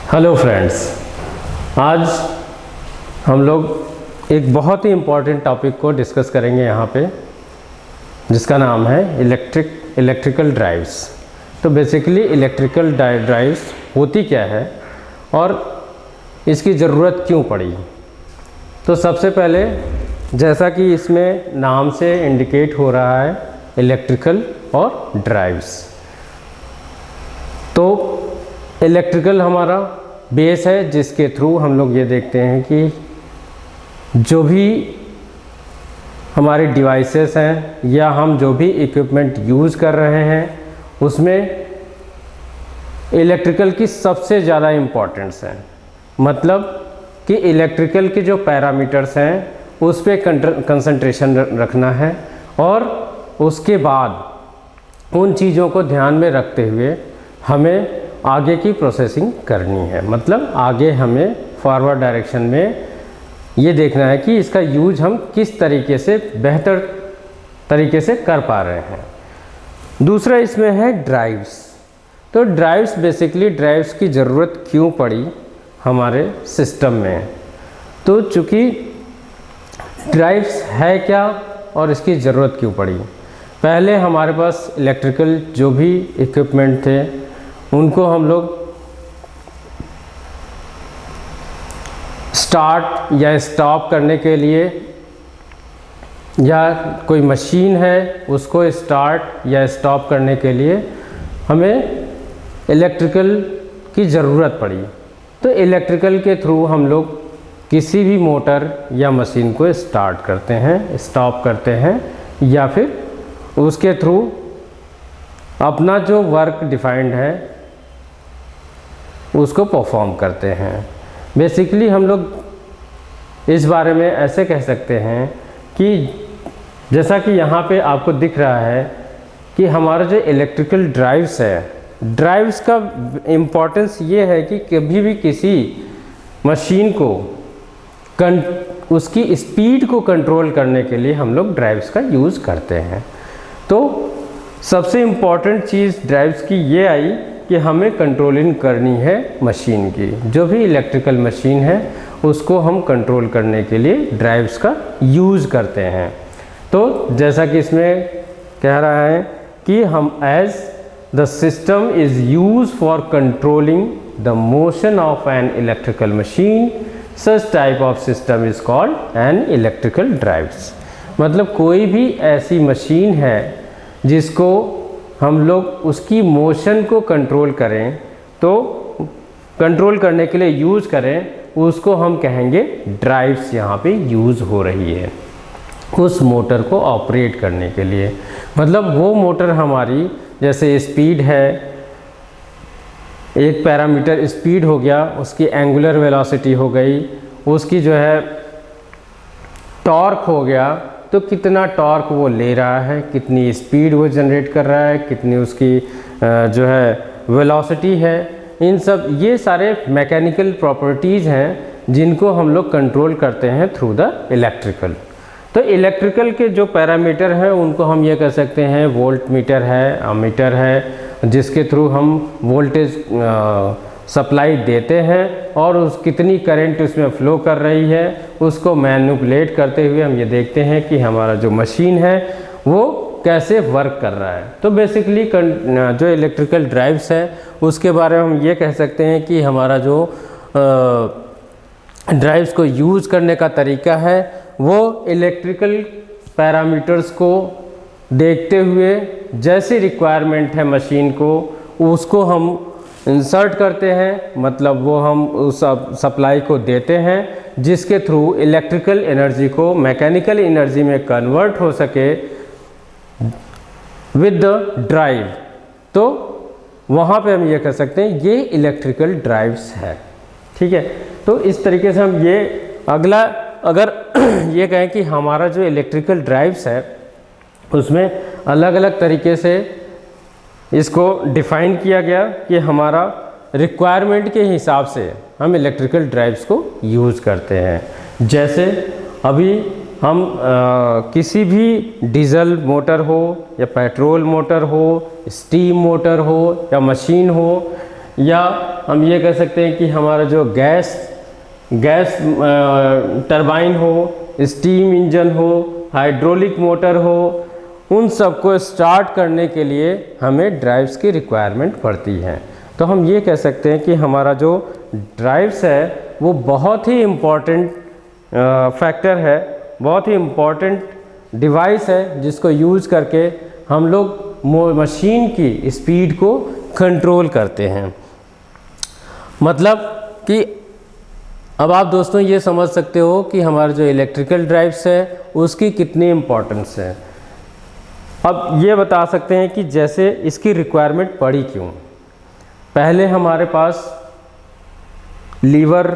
Hello friends, आज हम लोग एक बहुत ही इम्पॉर्टेंट टॉपिक को डिस्कस करेंगे यहाँ पे, जिसका नाम है इलेक्ट्रिकल ड्राइव्स। तो बेसिकली इलेक्ट्रिकल ड्राइव्स होती क्या है और इसकी ज़रूरत क्यों पड़ी। तो सबसे पहले, जैसा कि इसमें नाम से इंडिकेट हो रहा है, इलेक्ट्रिकल और ड्राइव्स। तो इलेक्ट्रिकल हमारा बेस है, जिसके थ्रू हम लोग ये देखते हैं कि जो भी हमारे डिवाइसेस हैं या हम जो भी इक्विपमेंट यूज़ कर रहे हैं उसमें इलेक्ट्रिकल की सबसे ज़्यादा इम्पोर्टेंस है। मतलब कि इलेक्ट्रिकल के जो पैरामीटर्स हैं उस पर कंसंट्रेशन रखना है और उसके बाद उन चीज़ों को ध्यान में रखते हुए हमें आगे की प्रोसेसिंग करनी है। मतलब आगे हमें फॉरवर्ड डायरेक्शन में ये देखना है कि इसका यूज हम किस तरीके से बेहतर तरीके से कर पा रहे हैं। दूसरा इसमें है ड्राइव्स। तो ड्राइव्स, बेसिकली ड्राइव्स की ज़रूरत क्यों पड़ी हमारे सिस्टम में। तो चूँकि ड्राइव्स है क्या और इसकी ज़रूरत क्यों पड़ी। पहले हमारे पास इलेक्ट्रिकल जो भी इक्विपमेंट थे उनको हम लोग स्टार्ट या स्टॉप करने के लिए, या कोई मशीन है उसको स्टार्ट या स्टॉप करने के लिए हमें इलेक्ट्रिकल की ज़रूरत पड़ी। तो इलेक्ट्रिकल के थ्रू हम लोग किसी भी मोटर या मशीन को स्टार्ट करते हैं, स्टॉप करते हैं, या फिर उसके थ्रू अपना जो वर्क डिफाइंड है उसको परफॉर्म करते हैं। बेसिकली हम लोग इस बारे में ऐसे कह सकते हैं कि जैसा कि यहाँ पे आपको दिख रहा है कि हमारा जो इलेक्ट्रिकल ड्राइव्स है, ड्राइव्स का इम्पोर्टेंस ये है कि कभी भी किसी मशीन को उसकी स्पीड को कंट्रोल करने के लिए हम लोग ड्राइव्स का यूज़ करते हैं। तो सबसे इम्पॉर्टेंट चीज़ ड्राइव्स की ये आई कि हमें कंट्रोलिंग करनी है मशीन की। जो भी इलेक्ट्रिकल मशीन है उसको हम कंट्रोल करने के लिए ड्राइव्स का यूज़ करते हैं। तो जैसा कि इसमें कह रहा है कि हम as the system is use for controlling the motion of an electrical machine, such type of system is called an electrical drives. मतलब कोई भी ऐसी मशीन है जिसको हम लोग उसकी मोशन को कंट्रोल करें, तो कंट्रोल करने के लिए यूज़ करें, उसको हम कहेंगे ड्राइव्स यहाँ पे यूज़ हो रही है उस मोटर को ऑपरेट करने के लिए। मतलब वो मोटर हमारी, जैसे स्पीड है, एक पैरामीटर स्पीड हो गया, उसकी एंगुलर वेलोसिटी हो गई, उसकी जो है टॉर्क हो गया, तो कितना टॉर्क वो ले रहा है, कितनी स्पीड वो जनरेट कर रहा है, कितनी उसकी जो है वेलोसिटी है, इन सब ये सारे मैकेनिकल प्रॉपर्टीज़ हैं जिनको हम लोग कंट्रोल करते हैं थ्रू द इलेक्ट्रिकल। तो इलेक्ट्रिकल के जो पैरामीटर हैं उनको हम ये कह सकते हैं वोल्ट मीटर है, अमीटर है, जिसके थ्रू हम वोल्टेज सप्लाई देते हैं और उस कितनी करंट उसमें फ़्लो कर रही है उसको मैनिपुलेट करते हुए हम ये देखते हैं कि हमारा जो मशीन है वो कैसे वर्क कर रहा है। तो बेसिकली जो इलेक्ट्रिकल ड्राइव्स है उसके बारे में हम ये कह सकते हैं कि हमारा जो ड्राइव्स को यूज़ करने का तरीका है वो इलेक्ट्रिकल पैरामीटर्स को देखते हुए जैसी रिक्वायरमेंट है मशीन को उसको हम इंसर्ट करते हैं। मतलब वो हम उस सप्लाई को देते हैं जिसके थ्रू इलेक्ट्रिकल एनर्जी को मैकेनिकल एनर्जी में कन्वर्ट हो सके विद द ड्राइव। तो वहाँ पे हम ये कह सकते हैं ये इलेक्ट्रिकल ड्राइव्स है। ठीक है, तो इस तरीके से हम ये अगला अगर ये कहें कि हमारा जो इलेक्ट्रिकल ड्राइव्स है उसमें अलग अलग तरीके से इसको डिफ़ाइन किया गया कि हमारा रिक्वायरमेंट के हिसाब से हम इलेक्ट्रिकल ड्राइव्स को यूज़ करते हैं। जैसे अभी हम किसी भी डीजल मोटर हो या पेट्रोल मोटर हो, स्टीम मोटर हो या मशीन हो, या हम ये कह सकते हैं कि हमारा जो गैस टरबाइन हो, स्टीम इंजन हो, हाइड्रोलिक मोटर हो, उन सबको स्टार्ट करने के लिए हमें ड्राइव्स की रिक्वायरमेंट पड़ती है। तो हम ये कह सकते हैं कि हमारा जो ड्राइव्स है वो बहुत ही इम्पॉर्टेंट फैक्टर है, बहुत ही इम्पॉर्टेंट डिवाइस है, जिसको यूज़ करके हम लोग मशीन की स्पीड को कंट्रोल करते हैं। मतलब कि अब आप दोस्तों ये समझ सकते हो कि हमारा जो इलेक्ट्रिकल ड्राइव्स है उसकी कितनी इम्पोर्टेंस है। अब ये बता सकते हैं कि जैसे इसकी रिक्वायरमेंट पड़ी क्यों। पहले हमारे पास लीवर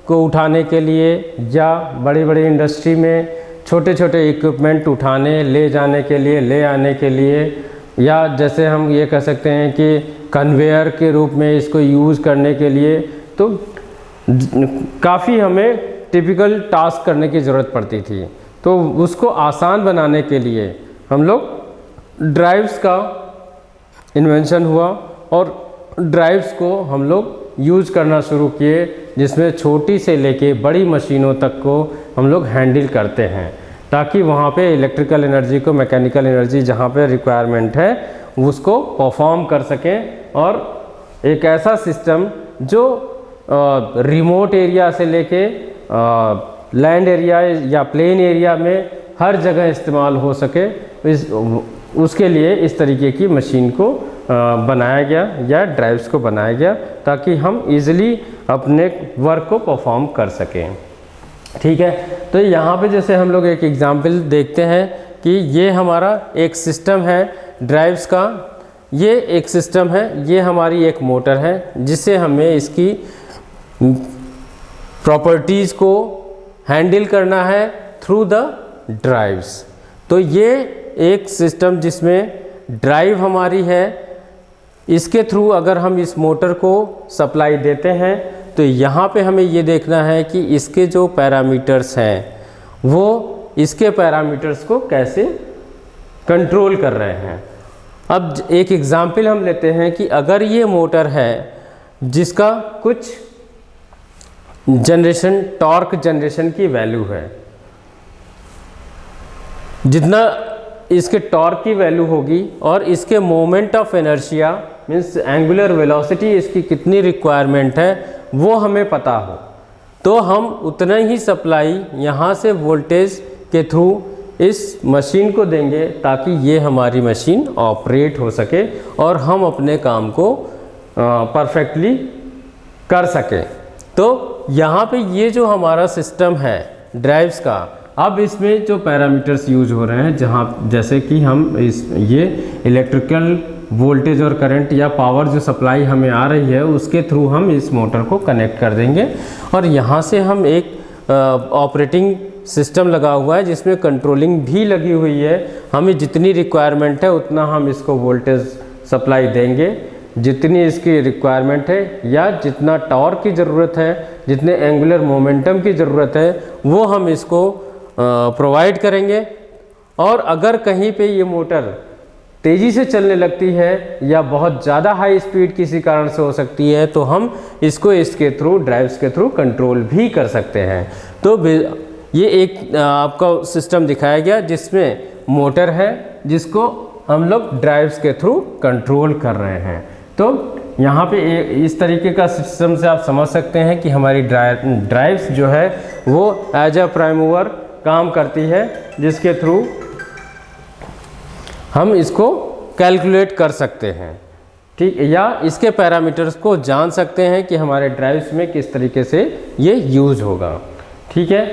को उठाने के लिए या बड़ी बड़ी इंडस्ट्री में छोटे छोटे इक्विपमेंट उठाने ले जाने के लिए, ले आने के लिए, या जैसे हम ये कह सकते हैं कि कन्वेयर के रूप में इसको यूज़ करने के लिए, तो काफ़ी हमें टिपिकल टास्क करने की ज़रूरत पड़ती थी। तो उसको आसान बनाने के लिए हम लोग ड्राइव्स का इन्वेंशन हुआ और ड्राइव्स को हम लोग यूज़ करना शुरू किए, जिसमें छोटी से लेके बड़ी मशीनों तक को हम लोग हैंडल करते हैं, ताकि वहाँ पे इलेक्ट्रिकल एनर्जी को, मैकेनिकल एनर्जी जहाँ पे रिक्वायरमेंट है उसको परफॉर्म कर सकें। और एक ऐसा सिस्टम जो रिमोट एरिया से लेके लैंड एरिया या प्लेन एरिया में हर जगह इस्तेमाल हो सके, उसके लिए इस तरीके की मशीन को बनाया गया या ड्राइव्स को बनाया गया, ताकि हम इजीली अपने वर्क को परफॉर्म कर सकें। ठीक है, तो यहाँ पे जैसे हम लोग एक एग्जांपल देखते हैं कि ये हमारा एक सिस्टम है ड्राइव्स का, ये एक सिस्टम है, ये हमारी एक मोटर है जिससे हमें इसकी प्रॉपर्टीज़ को हैंडल करना है थ्रू द ड्राइव्स। तो ये एक सिस्टम जिसमें ड्राइव हमारी है, इसके थ्रू अगर हम इस मोटर को सप्लाई देते हैं तो यहाँ पे हमें ये देखना है कि इसके जो पैरामीटर्स हैं वो इसके पैरामीटर्स को कैसे कंट्रोल कर रहे हैं। अब एक एग्ज़ाम्पल हम लेते हैं कि अगर ये मोटर है जिसका कुछ जनरेशन, टॉर्क जनरेशन की वैल्यू है, जितना इसके टॉर्क की वैल्यू होगी और इसके moment of inertia means angular velocity इसकी कितनी रिक्वायरमेंट है वो हमें पता हो, तो हम उतना ही सप्लाई यहाँ से वोल्टेज के थ्रू इस मशीन को देंगे, ताकि ये हमारी मशीन ऑपरेट हो सके और हम अपने काम को परफेक्टली कर सकें। तो यहाँ पे ये जो हमारा सिस्टम है ड्राइव्स का, अब इसमें जो पैरामीटर्स यूज हो रहे हैं, जहाँ जैसे कि हम ये इलेक्ट्रिकल वोल्टेज और करंट या पावर जो सप्लाई हमें आ रही है उसके थ्रू हम इस मोटर को कनेक्ट कर देंगे, और यहाँ से हम एक ऑपरेटिंग सिस्टम लगा हुआ है जिसमें कंट्रोलिंग भी लगी हुई है। हमें जितनी रिक्वायरमेंट है उतना हम इसको वोल्टेज सप्लाई देंगे, जितनी इसकी रिक्वायरमेंट है या जितना टॉर्क की ज़रूरत है, जितने एंगुलर मोमेंटम की ज़रूरत है वो हम इसको प्रोवाइड करेंगे। और अगर कहीं पे ये मोटर तेज़ी से चलने लगती है या बहुत ज़्यादा हाई स्पीड किसी कारण से हो सकती है, तो हम इसको इसके थ्रू, ड्राइव्स के थ्रू कंट्रोल भी कर सकते हैं। तो ये एक आपका सिस्टम दिखाया गया जिसमें मोटर है जिसको हम लोग ड्राइव्स के थ्रू कंट्रोल कर रहे हैं। तो यहाँ पे इस तरीके का सिस्टम से आप समझ सकते हैं कि हमारी ड्राइव्स जो है वो एज अ प्राइम मूवर काम करती है, जिसके थ्रू हम इसको कैलकुलेट कर सकते हैं। ठीक, या इसके पैरामीटर्स को जान सकते हैं कि हमारे ड्राइव्स में किस तरीके से ये यूज़ होगा। ठीक है,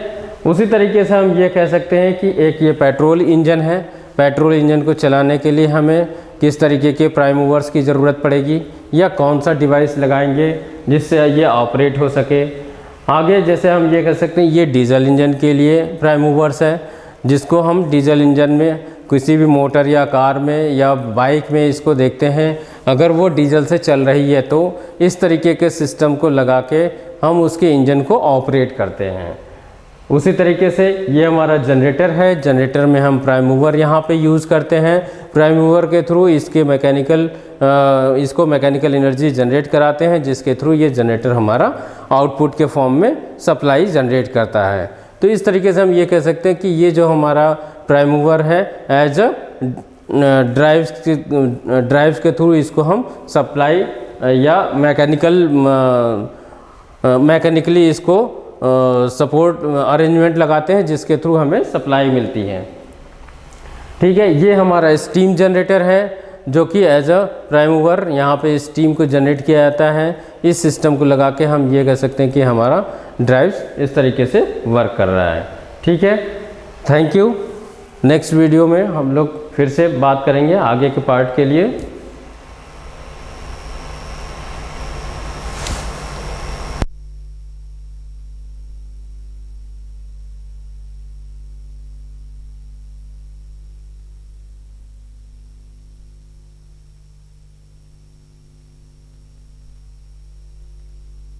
उसी तरीके से हम ये कह सकते हैं कि एक ये पेट्रोल इंजन है, पेट्रोल इंजन को चलाने के लिए हमें किस तरीके के प्राइम मूवर्स की ज़रूरत पड़ेगी या कौन सा डिवाइस लगाएंगे जिससे ये ऑपरेट हो सके। आगे जैसे हम ये कह सकते हैं ये डीजल इंजन के लिए प्राइम मूवर्स है, जिसको हम डीजल इंजन में किसी भी मोटर या कार में या बाइक में इसको देखते हैं, अगर वो डीजल से चल रही है तो इस तरीके के सिस्टम को लगा के हम उसके इंजन को ऑपरेट करते हैं। उसी तरीके से ये हमारा जनरेटर है। जनरेटर में हम प्राइम मूवर यहाँ पे यूज़ करते हैं। प्राइम मूवर के थ्रू इसको मैकेनिकल एनर्जी जनरेट कराते हैं, जिसके थ्रू ये जनरेटर हमारा आउटपुट के फॉर्म में सप्लाई जनरेट करता है। तो इस तरीके से हम ये कह सकते हैं कि ये जो हमारा प्राइम मूवर है एज अ ड्राइव्स के थ्रू इसको हम सप्लाई या मैकेनिकली इसको सपोर्ट अरेंजमेंट लगाते हैं, जिसके थ्रू हमें सप्लाई मिलती है। ठीक है, ये हमारा स्टीम जनरेटर है जो कि एज अ प्राइम मूवर यहाँ पे स्टीम को जनरेट किया जाता है। इस सिस्टम को लगा के हम ये कह सकते हैं कि हमारा ड्राइव्स इस तरीके से वर्क कर रहा है। ठीक है, थैंक यू। नेक्स्ट वीडियो में हम लोग फिर से बात करेंगे आगे के पार्ट के लिए।